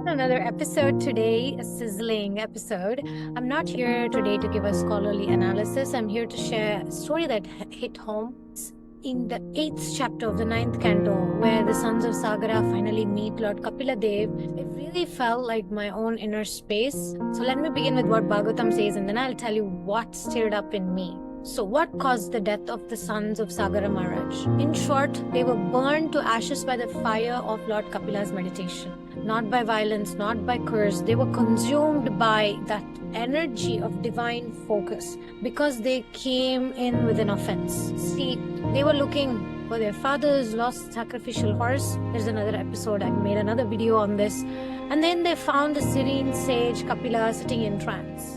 Another episode today, a sizzling episode. I'm not here today to give a scholarly analysis. I'm here to share a story that hit home. It's in the 8th chapter of the 9th canto, where the sons of Sagara finally meet Lord Kapila Dev. It really felt like my own inner space. So let me begin with what Bhagavatam says, and then I'll tell you what stirred up in me. So what caused the death of the sons of Sagara Maharaj? In short, they were burned to ashes by the fire of Lord Kapila's meditation. Not by violence, not by curse. They were consumed by that energy of divine focus because they came in with an offense. See, they were looking for their father's lost sacrificial horse. There's another episode, I made another video on this. And then they found the serene sage Kapila sitting in trance.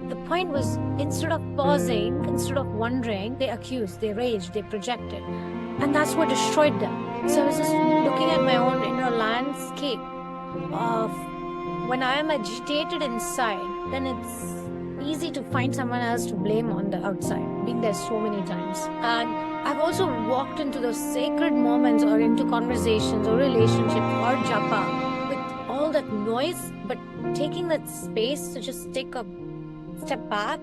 The point was, instead of pausing, instead of wondering, they accused, they raged, they projected. And that's what destroyed them. So I was just looking at my own inner landscape of when I am agitated inside, then it's easy to find someone else to blame on the outside, being there so many times. And I've also walked into those sacred moments or into conversations or relationships or japa with all that noise, but taking that space to just take a step back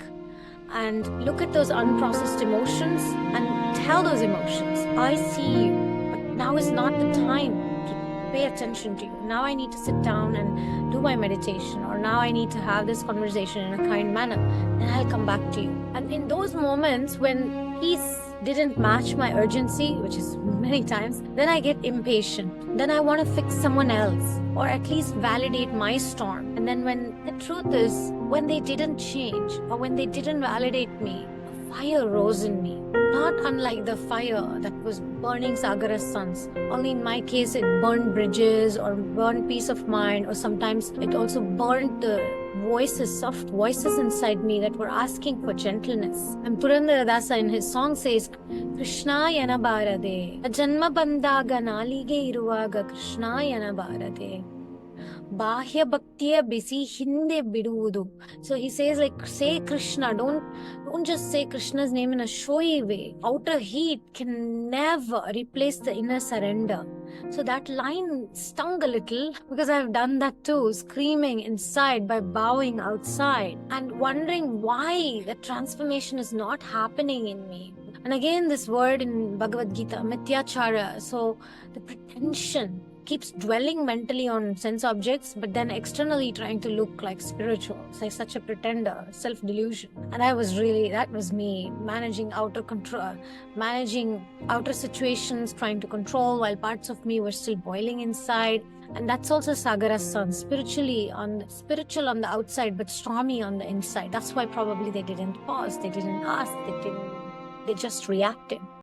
and look at those unprocessed emotions and tell those emotions, I see you, but now is not the time to pay attention to you. Now I need to sit down and do my meditation, or now I need to have this conversation in a kind manner, and I'll come back to you. And in those moments when peace didn't match my urgency, which is many times, then I get impatient. Then I want to fix someone else, or at least validate my storm. And then when the truth is, when they didn't change, or when they didn't validate me, a fire rose in me. Not unlike the fire that was burning Sagara's sons. Only in my case, it burned bridges, or burned peace of mind, or sometimes it also burned the voices, soft voices inside me that were asking for gentleness. And Purandaradasa in his song says, Krishna yana bharade, janma bandaga nalige iruvaga Krishna yana bharade. Bahya bhaktiya bisi hinde biduvudu. So he says, like, say Krishna, don't just say Krishna's name in a showy way. Outer heat can never replace the inner surrender. So that line stung a little because I've done that too, screaming inside by bowing outside and wondering why the transformation is not happening in me. And again, this word in Bhagavad Gita, mityachara, so the pretension keeps dwelling mentally on sense objects, but then externally trying to look like spiritual. So such a pretender, self-delusion. And that was me, managing outer control, managing outer situations, trying to control while parts of me were still boiling inside. And that's also Sagara's son, spiritual on the outside, but stormy on the inside. That's why probably they didn't pause, they didn't ask, they just reacted.